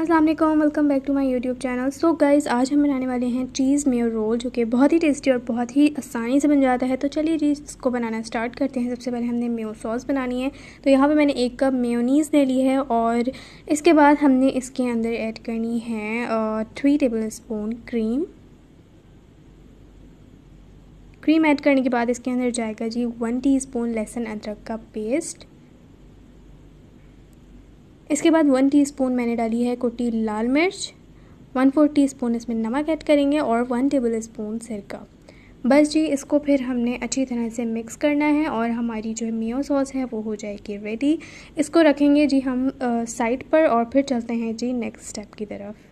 अस्सलाम वालेकुम, welcome back to my YouTube channel. So guys, आज हम बनाने वाले हैं चीज़ मेयो रोल, जो कि बहुत ही टेस्टी और बहुत ही आसानी से बन जाता है। तो चलिए जी, इसको बनाना स्टार्ट करते हैं। सबसे पहले हमने मेयो सॉस बनानी है। तो यहाँ पे मैंने 1 कप मेयोनीज़ ले ली है और इसके बाद हमने इसके अंदर ऐड करनी है 3 टेबल स्पून क्रीम ऐड करने के बाद इसके अंदर जाएगा जी 1 टीस्पून लहसुन अदरक का पेस्ट। इसके बाद 1 टीस्पून मैंने डाली है कुटी लाल मिर्च, 1/4 टीस्पून इसमें नमक ऐड करेंगे और 1 टेबल स्पून सिरका। बस जी, इसको फिर हमने अच्छी तरह से मिक्स करना है और हमारी जो है मेयो सॉस है वो हो जाएगी रेडी। इसको रखेंगे जी हम साइड पर और फिर चलते हैं जी नेक्स्ट स्टेप की तरफ।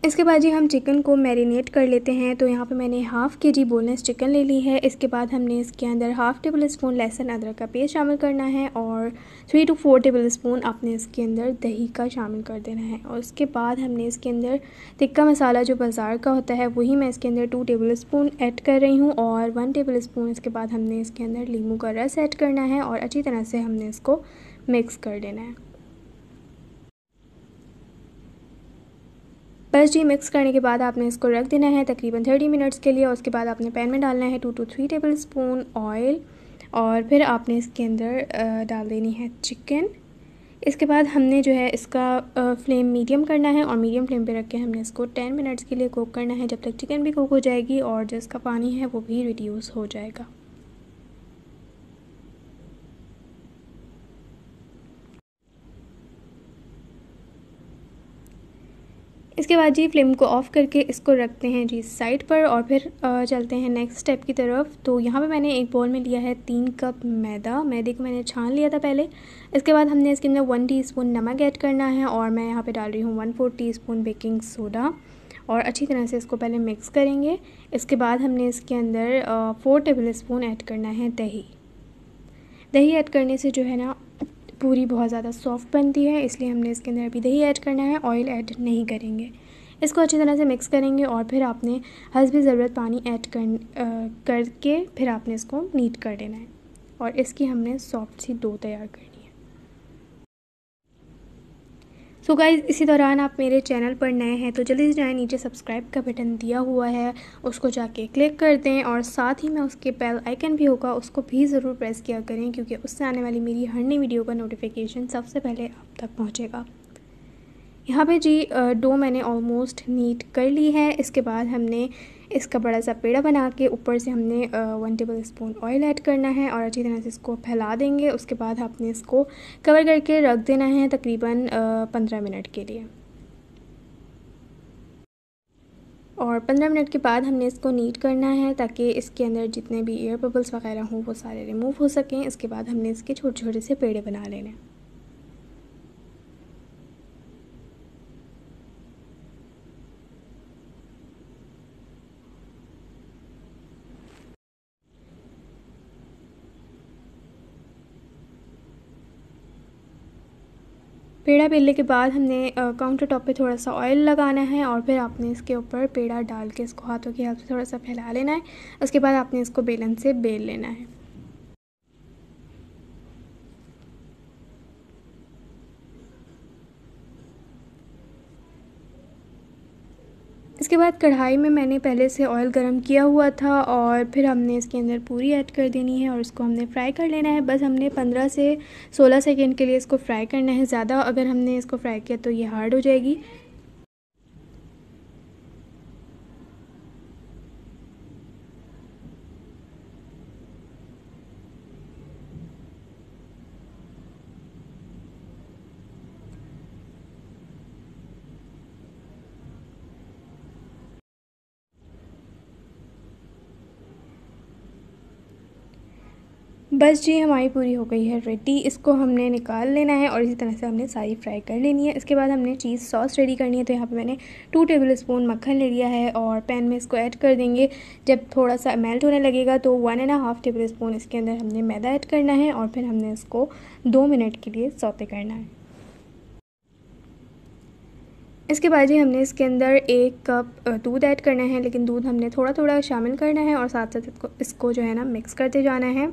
इसके बाद जी हम चिकन को मैरिनेट कर लेते हैं। तो यहाँ पे मैंने हाफ़ केजी बोनलेस चिकन ले ली है। इसके बाद हमने इसके अंदर हाफ़ टेबल स्पून लहसुन अदरक का पेस्ट शामिल करना है और 3 to 4 टेबल स्पून आपने इसके अंदर दही का शामिल कर देना है। और उसके बाद हमने इसके अंदर टिक्का मसाला जो बाज़ार का होता है वही मैं इसके अंदर 2 टेबल स्पून ऐड कर रही हूँ और 1 टेबल स्पून इसके बाद हमने इसके अंदर नींबू का रस ऐड करना है और अच्छी तरह से हमने इसको मिक्स कर देना है। बस जी, मिक्स करने के बाद आपने इसको रख देना है तकरीबन 30 मिनट्स के लिए। और उसके बाद आपने पैन में डालना है 2 to 3 टेबल स्पून ऑयल और फिर आपने इसके अंदर डाल देनी है चिकन। इसके बाद हमने जो है इसका फ्लेम मीडियम करना है और मीडियम फ्लेम पे रख के हमने इसको 10 मिनट्स के लिए कुक करना है, जब तक चिकन भी कुक हो जाएगी और जो इसका पानी है वो भी रिड्यूस हो जाएगा। इसके बाद जी फ्लेम को ऑफ़ करके इसको रखते हैं जी साइड पर और फिर चलते हैं नेक्स्ट स्टेप की तरफ। तो यहाँ पे मैंने एक बाउल में लिया है 3 कप मैदे को मैंने छान लिया था पहले। इसके बाद हमने इसके अंदर 1 टीस्पून नमक ऐड करना है और मैं यहाँ पे डाल रही हूँ 1/4 टीस्पून बेकिंग सोडा और अच्छी तरह से इसको पहले मिक्स करेंगे। इसके बाद हमने इसके अंदर 4 टेबल स्पून ऐड करना है दही ऐड करने से जो है ना पूरी बहुत ज़्यादा सॉफ्ट बनती है, इसलिए हमने इसके अंदर अभी दही ऐड करना है, ऑयल ऐड नहीं करेंगे। इसको अच्छी तरह से मिक्स करेंगे और फिर आपने हस्बे ज़रूरत पानी ऐड करके फिर आपने इसको नीट कर देना है और इसकी हमने सॉफ्ट सी डो तैयार करनी है। सो गाइज़, इसी दौरान आप मेरे चैनल पर नए हैं तो जल्दी से जाएँ, नीचे सब्सक्राइब का बटन दिया हुआ है, उसको जाके क्लिक कर दें और साथ ही में उसके बेल आइकन भी होगा, उसको भी ज़रूर प्रेस किया करें, क्योंकि उससे आने वाली मेरी हर नई वीडियो का नोटिफिकेशन सबसे पहले आप तक पहुंचेगा। यहाँ पे जी डो मैंने ऑलमोस्ट नीट कर ली है। इसके बाद हमने इसका बड़ा सा पेड़ा बना के ऊपर से हमने 1 टेबल स्पून ऑयल ऐड करना है और अच्छी तरह से इसको फैला देंगे। उसके बाद आपने इसको कवर करके रख देना है तकरीबन 15 मिनट के लिए। और 15 मिनट के बाद हमने इसको नीट करना है ताकि इसके अंदर जितने भी एयर बबल्स वगैरह हों वो सारे रिमूव हो सकें। इसके बाद हमने इसके छोटे छोटे से पेड़े बना लेने हैं। पेड़ा बेलने के बाद हमने काउंटर टॉप पे थोड़ा सा ऑयल लगाना है और फिर आपने इसके ऊपर पेड़ा डाल के इसको हाथों की हेल्प से थोड़ा सा फैला लेना है। उसके बाद आपने इसको बेलन से बेल लेना है। इसके बाद कढ़ाई में मैंने पहले से ऑयल गरम किया हुआ था और फिर हमने इसके अंदर पूरी ऐड कर देनी है और इसको हमने फ्राई कर लेना है। बस हमने 15 से 16 सेकंड के लिए इसको फ्राई करना है। ज़्यादा अगर हमने इसको फ्राई किया तो ये हार्ड हो जाएगी। बस जी, हमारी पूरी हो गई है रेडी। इसको हमने निकाल लेना है और इसी तरह से हमने सारी फ्राई कर लेनी है। इसके बाद हमने चीज़ सॉस रेडी करनी है। तो यहाँ पे मैंने 2 टेबल स्पून मक्खन ले लिया है और पैन में इसको ऐड कर देंगे। जब थोड़ा सा मेल्ट होने लगेगा तो 1.5 टेबल स्पून इसके अंदर हमने मैदा ऐड करना है और फिर हमने इसको 2 मिनट के लिए सौते करना है। इसके बाद ही हमने इसके अंदर 1 कप दूध ऐड करना है, लेकिन दूध हमने थोड़ा थोड़ा शामिल करना है और साथ साथ इसको जो है ना मिक्स करते जाना है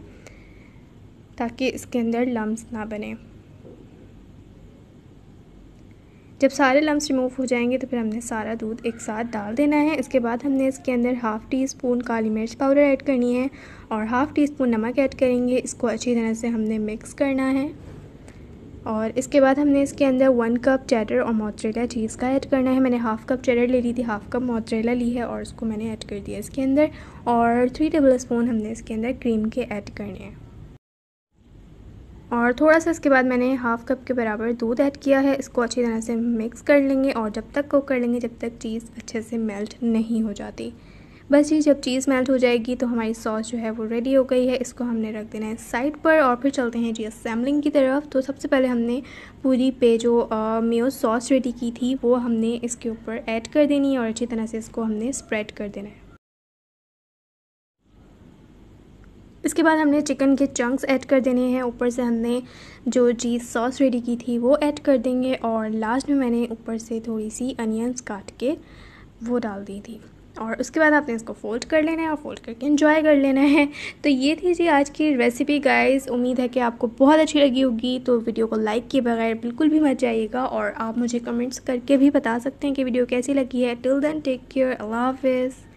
ताकि इसके अंदर लम्स ना बने। जब सारे लम्स रिमूव हो जाएंगे तो फिर हमने सारा दूध एक साथ डाल देना है। इसके बाद हमने इसके अंदर हाफ़ टी स्पून काली मिर्च पाउडर ऐड करनी है और हाफ़ टी स्पून नमक ऐड करेंगे। इसको अच्छी तरह से हमने मिक्स करना है और इसके बाद हमने इसके अंदर 1 कप चेडर और मोज़रेला चीज़ का ऐड करना है। मैंने हाफ़ कप चेडर ले ली थी, हाफ़ कप मोज़रेला ली है और उसको मैंने ऐड कर दिया इसके अंदर। और 3 टेबल स्पून हमने इसके अंदर क्रीम के ऐड करने हैं और थोड़ा सा इसके बाद मैंने हाफ़ कप के बराबर दूध ऐड किया है। इसको अच्छी तरह से मिक्स कर लेंगे और जब तक कुक कर लेंगे जब तक चीज़ अच्छे से मेल्ट नहीं हो जाती। बस ये जब चीज़ मेल्ट हो जाएगी तो हमारी सॉस जो है वो रेडी हो गई है। इसको हमने रख देना है साइड पर और फिर चलते हैं जी असेंबलिंग की तरफ। तो सबसे पहले हमने पूरी पे जो मेयो सॉस रेडी की थी वो हमने इसके ऊपर ऐड कर देनी है और अच्छी तरह से इसको हमने स्प्रेड कर देना है। इसके बाद हमने चिकन के चंक्स ऐड कर देने हैं। ऊपर से हमने जो चीज़ सॉस रेडी की थी वो ऐड कर देंगे और लास्ट में मैंने ऊपर से थोड़ी सी अनियंस काट के वो डाल दी थी और उसके बाद आपने इसको फ़ोल्ड कर लेना है और फ़ोल्ड करके एंजॉय कर लेना है। तो ये थी जी आज की रेसिपी गाइस। उम्मीद है कि आपको बहुत अच्छी लगी होगी। तो वीडियो को लाइक किए बगैर बिल्कुल भी मत जाइएगा और आप मुझे कमेंट्स करके भी बता सकते हैं कि वीडियो कैसी लगी है। टिल देन टेक केयर, अल्लाह हाफिज़।